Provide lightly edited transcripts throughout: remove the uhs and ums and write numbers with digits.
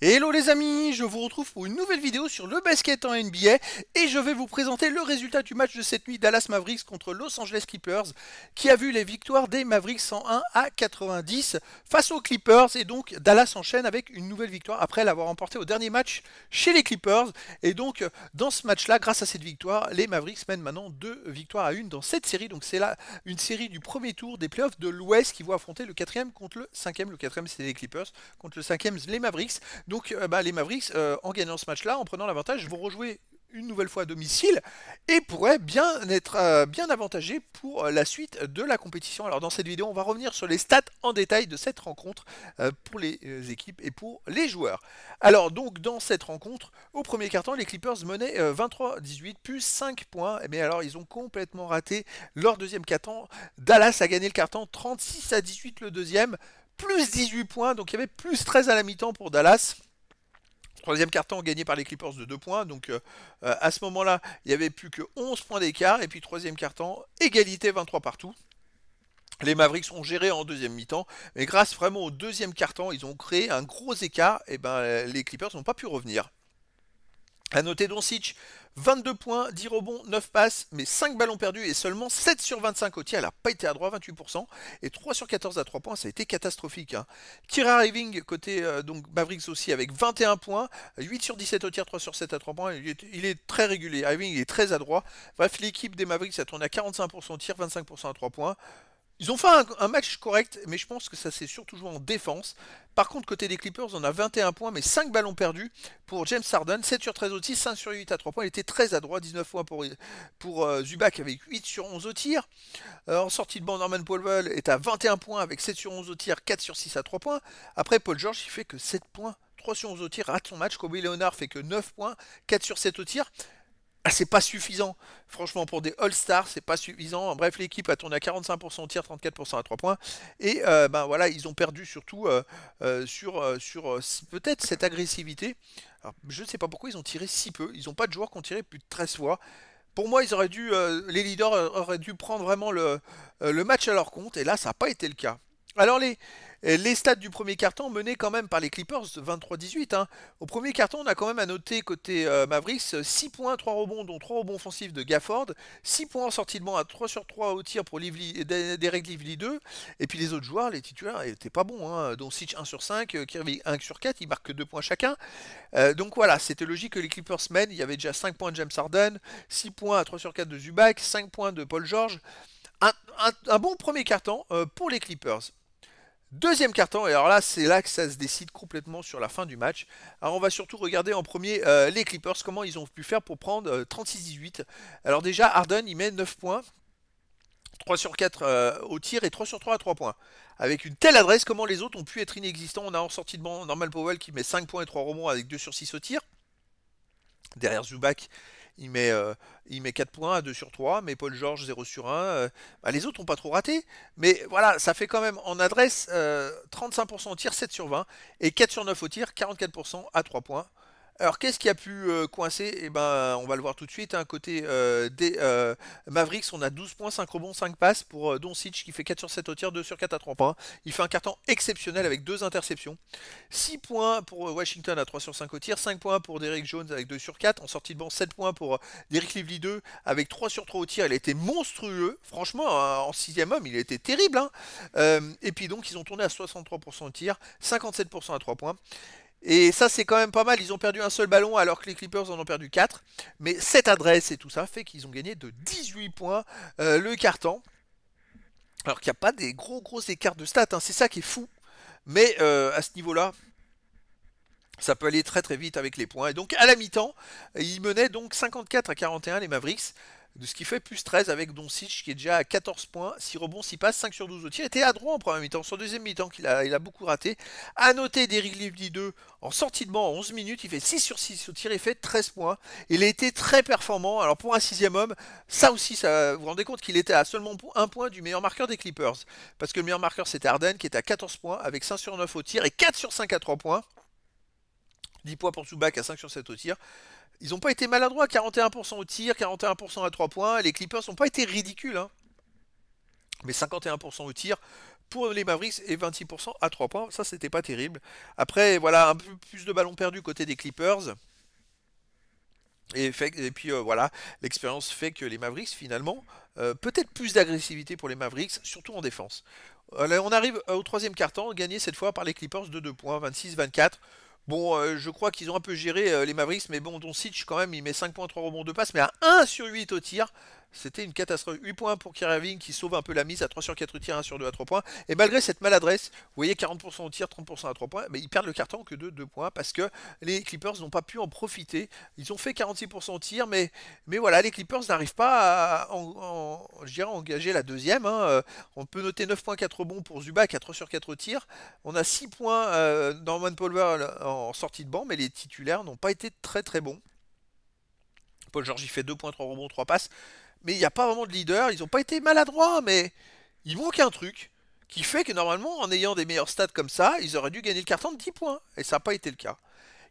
Hello les amis, je vous retrouve pour une nouvelle vidéo sur le basket en NBA et je vais vous présenter le résultat du match de cette nuit Dallas Mavericks contre Los Angeles Clippers qui a vu les victoires des Mavericks 101 à 90 face aux Clippers et donc Dallas enchaîne avec une nouvelle victoire après l'avoir remporté au dernier match chez les Clippers et donc dans ce match là grâce à cette victoire les Mavericks mènent maintenant 2 victoires à 1 dans cette série donc c'est là une série du premier tour des playoffs de l'Ouest qui vont affronter le quatrième contre le cinquième, le quatrième c'est les Clippers contre le cinquième les Mavericks. Donc les Mavericks, en gagnant ce match-là, en prenant l'avantage, vont rejouer une nouvelle fois à domicile et pourraient bien être bien avantagés pour la suite de la compétition. Alors dans cette vidéo, on va revenir sur les stats en détail de cette rencontre pour les équipes et pour les joueurs. Alors donc dans cette rencontre, au premier quart-temps, les Clippers menaient 23-18 plus 5 points. Mais alors ils ont complètement raté leur deuxième quart-temps. Dallas a gagné le quart-temps 36-18 le deuxième plus 18 points, donc il y avait plus 13 à la mi-temps pour Dallas. Troisième carton gagné par les Clippers de 2 points, donc à ce moment-là, il n'y avait plus que 11 points d'écart, et puis troisième carton, égalité 23 partout. Les Mavericks ont géré en deuxième mi-temps, mais grâce vraiment au deuxième carton, ils ont créé un gros écart, et ben les Clippers n'ont pas pu revenir. A noter Doncic, 22 points, 10 rebonds, 9 passes, mais 5 ballons perdus et seulement 7 sur 25 au tir. Elle n'a pas été à droit, 28%. Et 3 sur 14 à 3 points, ça a été catastrophique. Hein. Kyrie Irving, côté donc Mavericks aussi, avec 21 points, 8 sur 17 au tir, 3 sur 7 à 3 points. Il est très régulier. Irving, il est très adroit. Bref, l'équipe des Mavericks a tourné à 45% au tir, 25% à 3 points. Ils ont fait un match correct, mais je pense que ça s'est surtout joué en défense. Par contre, côté des Clippers, on a 21 points, mais 5 ballons perdus pour James Harden, 7 sur 13 au tir, 5 sur 8 à 3 points. Il était très adroit, 19 points pour Zubac avec 8 sur 11 au tir. En sortie de banc, Norman Powell est à 21 points avec 7 sur 11 au tir, 4 sur 6 à 3 points. Après, Paul George, il fait que 7 points, 3 sur 11 au tir, rate son match. Kobe Leonard fait que 9 points, 4 sur 7 au tir. Ah, c'est pas suffisant. Franchement, pour des All-Stars, c'est pas suffisant. Bref, l'équipe a tourné à 45% au tir, 34% à 3 points. Et ben voilà, ils ont perdu surtout sur peut-être cette agressivité. Alors, je ne sais pas pourquoi ils ont tiré si peu. Ils n'ont pas de joueurs qui ont tiré plus de 13 fois. Pour moi, ils auraient dû, les leaders auraient dû prendre vraiment le match à leur compte. Et là, ça n'a pas été le cas. Alors les stats du premier carton menés quand même par les Clippers 23-18. Hein. Au premier carton, on a quand même à noter côté Mavericks 6 points, 3 rebonds, dont 3 rebonds offensifs de Gafford, 6 points en sortie de banc à 3 sur 3 au tir pour Derek Lively 2. Et puis les autres joueurs, les titulaires, n'étaient pas bons. Hein. Doncic 1 sur 5, Kirby 1 sur 4, ils marquent que 2 points chacun. Donc voilà, c'était logique que les Clippers mènent. Il y avait déjà 5 points de James Harden, 6 points à 3 sur 4 de Zubac, 5 points de Paul George. Un bon premier carton pour les Clippers. Deuxième carton, et alors là, c'est là que ça se décide complètement sur la fin du match. Alors on va surtout regarder en premier les Clippers, comment ils ont pu faire pour prendre 36-18. Alors déjà, Harden, il met 9 points, 3 sur 4 au tir et 3 sur 3 à 3 points. Avec une telle adresse, comment les autres ont pu être inexistants. On a en sortie de banc Norman Powell qui met 5 points et 3 rebonds avec 2 sur 6 au tir. Derrière Zubac, il met, euh, il met 4 points à 2 sur 3, mais Paul George 0 sur 1. Bah, les autres n'ont pas trop raté, mais voilà, ça fait quand même en adresse 35% au tir, 7 sur 20, et 4 sur 9 au tir, 44% à 3 points. Alors qu'est-ce qui a pu coincer? Eh ben, on va le voir tout de suite. Hein, côté des Mavericks, on a 12 points, 5 rebonds, 5 passes pour Doncic qui fait 4 sur 7 au tir, 2 sur 4 à 3 points. Il fait un carton exceptionnel avec 2 interceptions. 6 points pour Washington à 3 sur 5 au tir, 5 points pour Derrick Jones avec 2 sur 4. En sortie de banc, 7 points pour Derrick Lively 2 avec 3 sur 3 au tir. Il a été monstrueux. Franchement, en sixième homme, il a été terrible. Hein. Et puis donc, ils ont tourné à 63% au tir, 57% à 3 points. Et ça, c'est quand même pas mal. Ils ont perdu un seul ballon alors que les Clippers en ont perdu 4. Mais cette adresse et tout ça fait qu'ils ont gagné de 18 points le carton. Alors qu'il n'y a pas des gros écarts de stats. Hein. C'est ça qui est fou. Mais à ce niveau-là, ça peut aller très vite avec les points. Et donc à la mi-temps, ils menaient donc 54 à 41 les Mavericks. De ce qui fait plus 13 avec Doncic qui est déjà à 14 points, 6 rebonds, 6 passes, 5 sur 12 au tir. Il était à droit en première mi-temps, sur deuxième mi-temps il a beaucoup raté. À noter Derrick Lively 2 en sortie de banc en 11 minutes, il fait 6 sur 6 au tir, il fait 13 points. Il a été très performant. Alors pour un sixième homme, ça aussi, vous vous rendez compte qu'il était à seulement un point du meilleur marqueur des Clippers. Parce que le meilleur marqueur c'était Harden qui était à 14 points avec 5 sur 9 au tir et 4 sur 5 à 3 points. 10 points pour Zubac à 5 sur 7 au tir. Ils n'ont pas été maladroits, 41% au tir, 41% à 3 points. Les Clippers n'ont pas été ridicules, hein. Mais 51% au tir pour les Mavericks et 26% à 3 points. Ça, c'était pas terrible. Après, voilà, un peu plus de ballons perdus côté des Clippers. Et puis voilà, l'expérience fait que les Mavericks, finalement, peut-être plus d'agressivité pour les Mavericks, surtout en défense. Là, on arrive au troisième quart-temps, gagné cette fois par les Clippers de 2 points, 26-24. Bon, je crois qu'ils ont un peu géré les Mavericks, mais bon, Doncic quand même, il met 5 points, 3 rebonds, 2 passes, mais à 1 sur 8 au tir. C'était une catastrophe. 8 points pour Kyrie Irving qui sauve un peu la mise à 3 sur 4 tirs, 1 sur 2 à 3 points. Et malgré cette maladresse, vous voyez 40% au tir, 30% à 3 points, mais ils perdent le carton que de 2 points parce que les Clippers n'ont pas pu en profiter. Ils ont fait 46% au tir, mais voilà, les Clippers n'arrivent pas à je dirais, engager la deuxième. Hein. On peut noter 9 points, 4 rebonds pour Zubac à 3 sur 4 tirs. On a 6 points Norman Powell en sortie de banc, mais les titulaires n'ont pas été très très bons. Paul George il fait 2 points, 3 rebonds, 3 passes. Mais il n'y a pas vraiment de leader. Ils n'ont pas été maladroits, mais il manque un truc qui fait que normalement, en ayant des meilleurs stats comme ça, ils auraient dû gagner le carton de 10 points. Et ça n'a pas été le cas.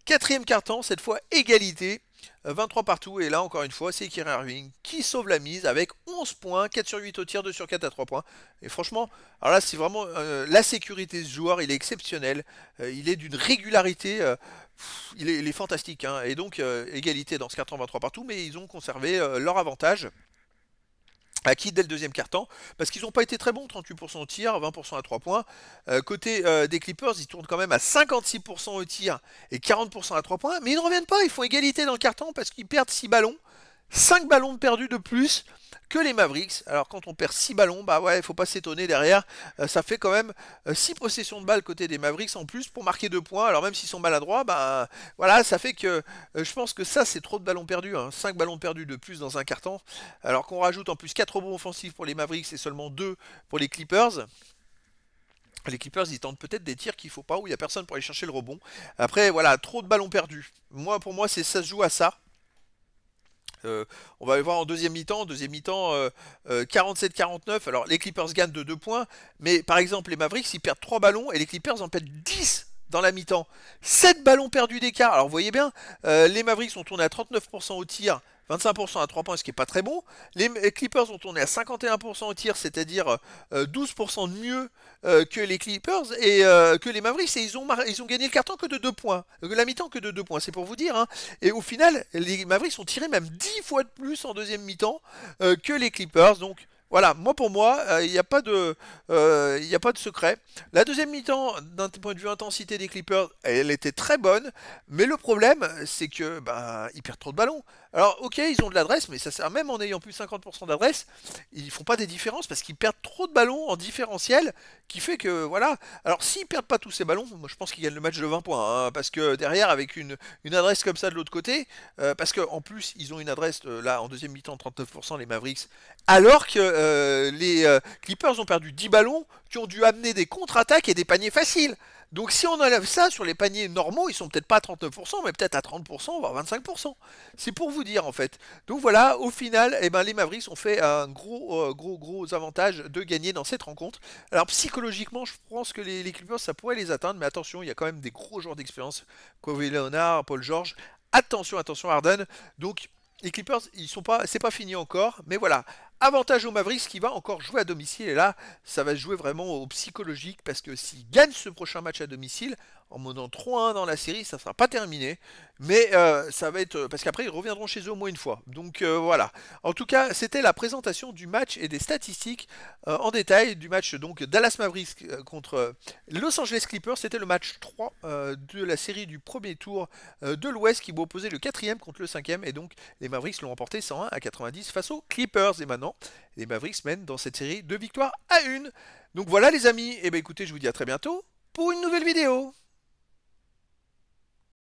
Quatrième carton, cette fois égalité. 23 partout. Et là, encore une fois, c'est Kyrie Irving qui sauve la mise avec 11 points, 4 sur 8 au tir, 2 sur 4 à 3 points. Et franchement, alors là, c'est vraiment la sécurité de ce joueur. Il est exceptionnel. Il est d'une régularité. Il est fantastique. Hein. Et donc, égalité dans ce carton, 23 partout. Mais ils ont conservé leur avantage acquis dès le deuxième quart-temps, parce qu'ils n'ont pas été très bons, 38% au tir, 20% à 3 points. Côté des Clippers, ils tournent quand même à 56% au tir et 40% à 3 points, mais ils ne reviennent pas, ils font égalité dans le carton parce qu'ils perdent 6 ballons, 5 ballons perdus de plus que les Mavericks. Alors quand on perd 6 ballons, bah ouais, il faut pas s'étonner derrière, ça fait quand même 6 possessions de balles côté des Mavericks en plus pour marquer 2 points. Alors même s'ils sont maladroits, bah voilà, ça fait que je pense que ça c'est trop de ballons perdus, hein. 5 ballons perdus de plus dans un carton. Alors qu'on rajoute en plus 4 rebonds offensifs pour les Mavericks et seulement 2 pour les Clippers. Les Clippers, ils tentent peut-être des tirs qu'il faut pas, où il n'y a personne pour aller chercher le rebond. Après, voilà, trop de ballons perdus. Pour moi, ça se joue à ça. On va aller voir en deuxième mi-temps. Deuxième mi-temps, 47-49. Alors les Clippers gagnent de 2 points. Mais par exemple, les Mavericks, ils perdent 3 ballons et les Clippers en perdent 10 dans la mi-temps. 7 ballons perdus d'écart. Alors vous voyez bien, les Mavericks ont tourné à 39% au tir, 25% à 3 points, ce qui n'est pas très bon. Les Clippers ont tourné à 51% au tir, c'est-à-dire 12% de mieux que les Clippers et que les Mavericks. Et ils ont gagné le carton que de 2 points. La mi-temps que de 2 points, c'est pour vous dire. Hein. Et au final, les Mavericks ont tiré même 10 fois de plus en deuxième mi-temps que les Clippers. Donc voilà, pour moi, il n'y a pas de secret. La deuxième mi-temps, d'un point de vue intensité des Clippers, elle était très bonne, mais le problème, c'est que ils perdent trop de ballons. Alors, ok, ils ont de l'adresse, mais ça sert même en ayant plus de 50% d'adresse, ils font pas des différences parce qu'ils perdent trop de ballons en différentiel, qui fait que voilà. Alors, s'ils perdent pas tous ces ballons, moi je pense qu'ils gagnent le match de 20 points, hein, parce que derrière, avec une adresse comme ça de l'autre côté, parce qu'en plus, ils ont une adresse là en deuxième mi-temps 39% les Mavericks, alors que les Clippers ont perdu 10 ballons qui ont dû amener des contre-attaques et des paniers faciles. Donc si on enlève ça sur les paniers normaux, ils sont peut-être pas à 39%, mais peut-être à 30%, voire 25%. C'est pour vous dire en fait. Donc voilà, au final, les Mavericks ont fait un gros avantage de gagner dans cette rencontre. Alors psychologiquement, je pense que les Clippers, ça pourrait les atteindre, mais attention, il y a quand même des gros joueurs d'expérience. Kawhi Leonard, Paul George. Attention Harden. Donc les Clippers, c'est pas fini encore, mais voilà. Avantage aux Mavericks qui va encore jouer à domicile. Et là, ça va se jouer vraiment au psychologique parce que s'ils gagnent ce prochain match à domicile, en menant 3-1 dans la série, ça ne sera pas terminé. Mais ça va être... Parce qu'après, ils reviendront chez eux au moins une fois. Donc voilà. En tout cas, c'était la présentation du match et des statistiques en détail du match donc Dallas Mavericks contre Los Angeles Clippers. C'était le match 3 de la série du premier tour de l'Ouest qui va opposer le 4e contre le 5e. Et donc, les Mavericks l'ont remporté 101-90 face aux Clippers. Et maintenant, les Mavericks mènent dans cette série 2 victoires à 1. Donc voilà les amis, et écoutez, je vous dis à très bientôt pour une nouvelle vidéo.